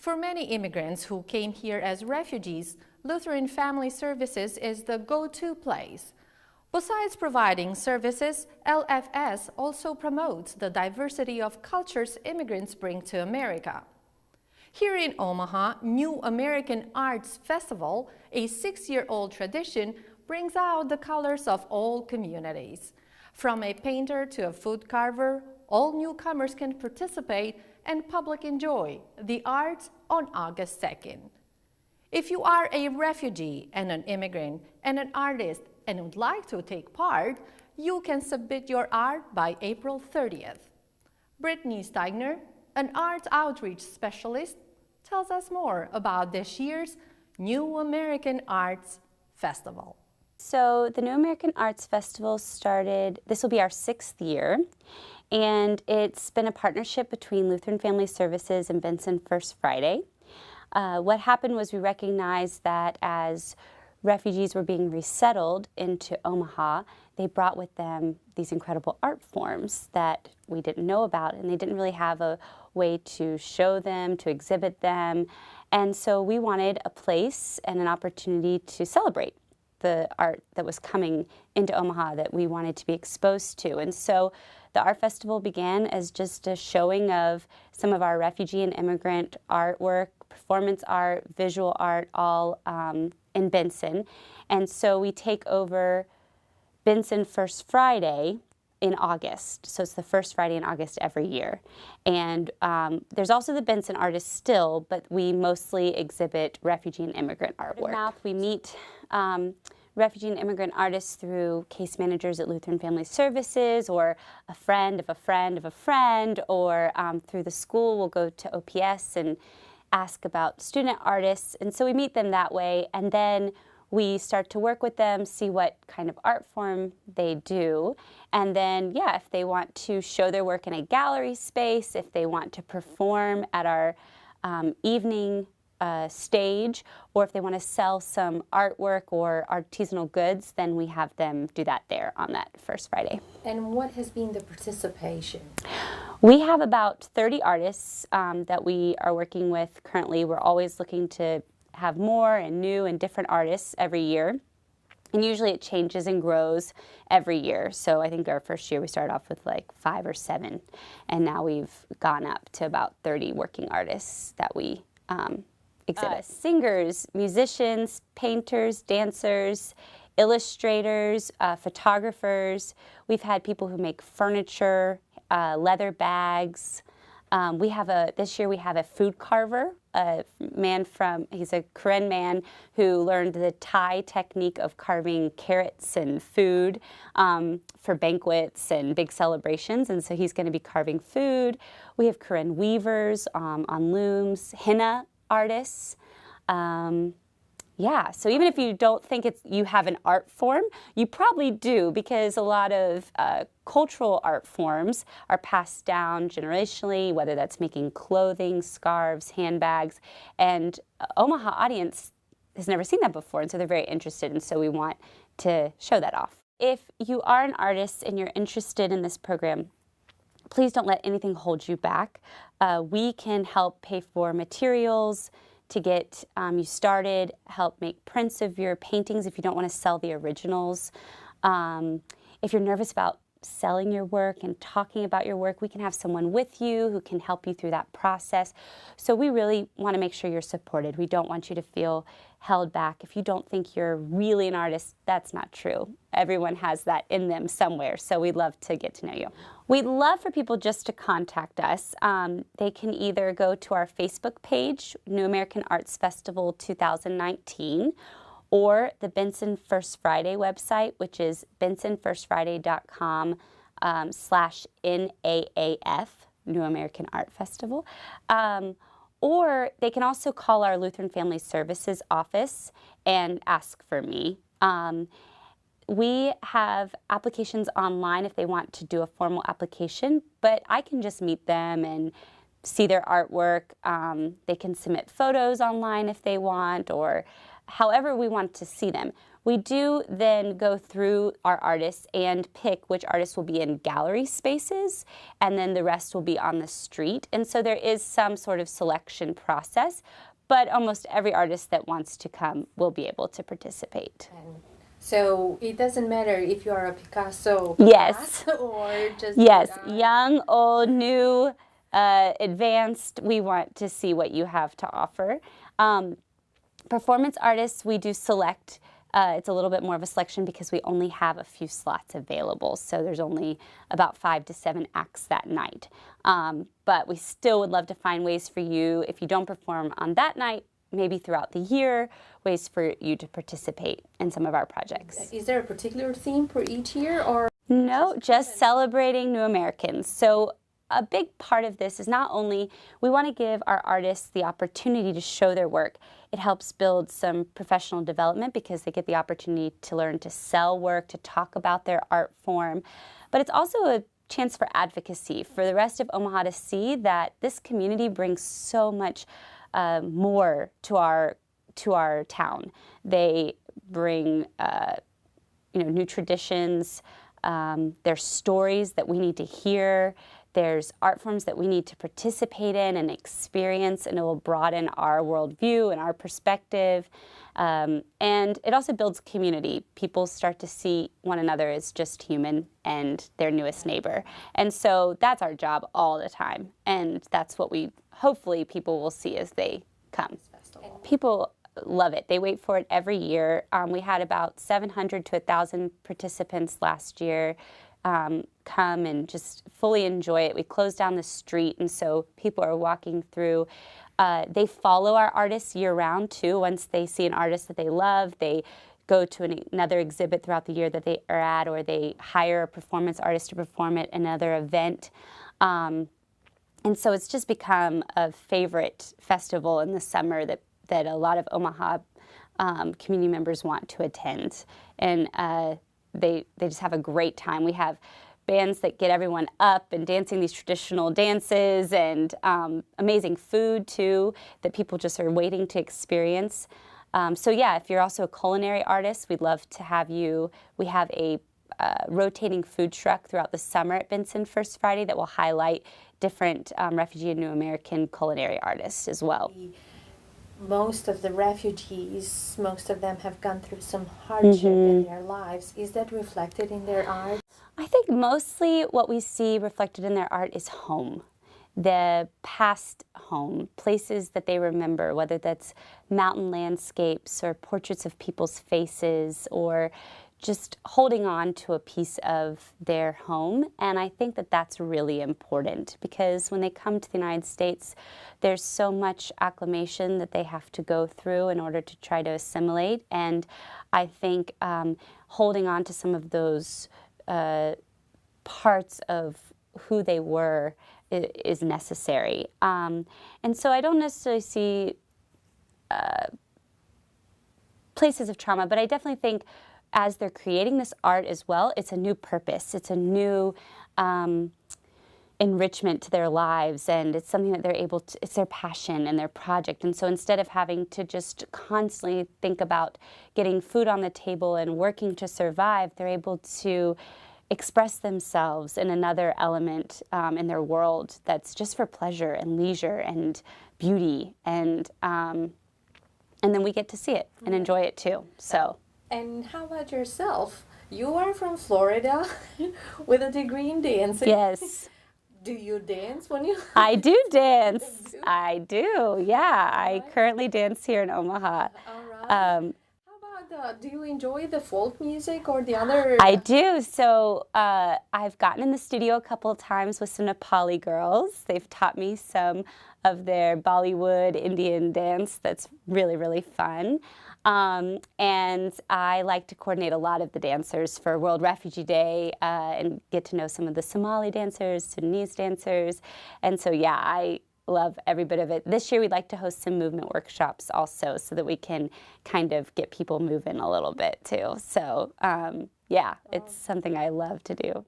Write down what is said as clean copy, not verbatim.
For many immigrants who came here as refugees, Lutheran Family Services is the go-to place. Besides providing services, LFS also promotes the diversity of cultures immigrants bring to America. Here in Omaha, New American Arts Festival, a 6-year-old tradition, brings out the colors of all communities. From a painter to a food carver, all newcomers can participate and public enjoy the arts on August 2nd. If you are a refugee and an immigrant and an artist and would like to take part, you can submit your art by April 30th. Brittany Steigner, an art outreach specialist, tells us more about this year's New American Arts Festival. So the New American Arts Festival started, this will be our 6th year, and it's been a partnership between Lutheran Family Services and Vincent First Friday. What happened was we recognized that as refugees were being resettled into Omaha, they brought with them these incredible art forms that we didn't know about, and they didn't really have a way to show them, to exhibit them. And so we wanted a place and an opportunity to celebrate the art that was coming into Omaha that we wanted to be exposed to. And so the art festival began as just a showing of some of our refugee and immigrant artwork, performance art, visual art, all in Benson. And so we take over Benson First Friday in August. So it's the first Friday in August every year. And there's also the Benson artists still, but we mostly exhibit refugee and immigrant artwork. We meet refugee and immigrant artists through case managers at Lutheran Family Services, or a friend of a friend of a friend, or through the school. We'll go to OPS and ask about student artists. And so we meet them that way, and then we start to work with them, see what kind of art form they do. And then, yeah, if they want to show their work in a gallery space, if they want to perform at our evening stage, or if they want to sell some artwork or artisanal goods, then we have them do that there on that first Friday. And what has been the participation? We have about 30 artists that we are working with currently. We're always looking to have more and new and different artists every year. And usually it changes and grows every year. So I think our first year we started off with like 5 or 7. And now we've gone up to about 30 working artists that we exhibit. Singers, musicians, painters, dancers, illustrators, photographers. We've had people who make furniture, leather bags. This year we have a food carver, a man he's a Karen man who learned the Thai technique of carving carrots and food for banquets and big celebrations, and so he's going to be carving food. We have Karen weavers on looms, henna artists. Yeah, so even if you don't think you have an art form, you probably do, because a lot of cultural art forms are passed down generationally, whether that's making clothing, scarves, handbags, and Omaha audience has never seen that before, and so they're very interested, and so we want to show that off. If you are an artist and you're interested in this program, please don't let anything hold you back. We can help pay for materials to get you started, help make prints of your paintings if you don't want to sell the originals. If you're nervous about selling your work and talking about your work, we can have someone with you who can help you through that process. So we really want to make sure you're supported. We don't want you to feel held back. If you don't think you're really an artist, that's not true. Everyone has that in them somewhere, so we'd love to get to know you. We'd love for people just to contact us. They can either go to our Facebook page, New American Arts Festival 2019, or the Benson First Friday website, which is bensonfirstfriday.com/NAAF, New American Art Festival. Or they can also call our Lutheran Family Services office and ask for me. We have applications online if they want to do a formal application, but I can just meet them and see their artwork. They can submit photos online if they want, or however we want to see them. We do then go through our artists and pick which artists will be in gallery spaces, and then the rest will be on the street. And so there is some sort of selection process, but almost every artist that wants to come will be able to participate. So it doesn't matter if you are a Picasso yes. class or just yes, young, old, new, advanced. We want to see what you have to offer. Performance artists, we do select. It's a little bit more of a selection because we only have a few slots available. So there's only about 5 to 7 acts that night. But we still would love to find ways for you, if you don't perform on that night, maybe throughout the year, ways for you to participate in some of our projects. Is there a particular theme for each year, or? No, just celebrating new Americans. So a big part of this is not only we want to give our artists the opportunity to show their work. It helps build some professional development because they get the opportunity to learn to sell work, to talk about their art form. But it's also a chance for advocacy for the rest of Omaha to see that this community brings so much more to our town. They bring new traditions. There's stories that we need to hear. There's art forms that we need to participate in and experience, and it will broaden our worldview and our perspective. And it also builds community. People start to see one another as just human and their newest neighbor. And so that's our job all the time. And that's what hopefully people will see as they come. People love it. They wait for it every year. We had about 700 to 1,000 participants last year. Come and just fully enjoy it. We closed down the street, and so people are walking through. They follow our artists year-round, too. Once they see an artist that they love, they go to another exhibit throughout the year that they are at, or they hire a performance artist to perform at another event. And so it's just become a favorite festival in the summer that a lot of Omaha community members want to attend. And they just have a great time. We have bands that get everyone up and dancing these traditional dances, and amazing food too that people just are waiting to experience. So yeah, if you're also a culinary artist, we'd love to have you. We have a rotating food truck throughout the summer at Benson First Friday that will highlight different refugee and New American culinary artists as well. Most of the refugees, most of them have gone through some hardship in their lives. Is that reflected in their art? I think mostly what we see reflected in their art is home. The past home, places that they remember, whether that's mountain landscapes or portraits of people's faces, or just holding on to a piece of their home. And I think that that's really important because when they come to the United States, there's so much acclimation that they have to go through in order to try to assimilate. And I think holding on to some of those parts of who they were is necessary. And so I don't necessarily see places of trauma, but I definitely think as they're creating this art as well, it's a new purpose. It's a new enrichment to their lives, and it's something that they're able to, it's their passion and their project. And so instead of having to just constantly think about getting food on the table and working to survive, they're able to express themselves in another element in their world that's just for pleasure and leisure and beauty. And then we get to see it and enjoy it too. So. And how about yourself? You are from Florida with a degree in dancing. Yes. Do you dance when you... I do dance. I do, yeah. I currently dance here in Omaha. All right. How about, do you enjoy the folk music or the other... I do. So I've gotten in the studio a couple of times with some Nepali girls. They've taught me some of their Bollywood Indian dance that's really, really fun. And I like to coordinate a lot of the dancers for World Refugee Day and get to know some of the Somali dancers, Sudanese dancers. And so, yeah, I love every bit of it. This year we'd like to host some movement workshops also so that we can kind of get people moving a little bit too. So, yeah, it's something I love to do.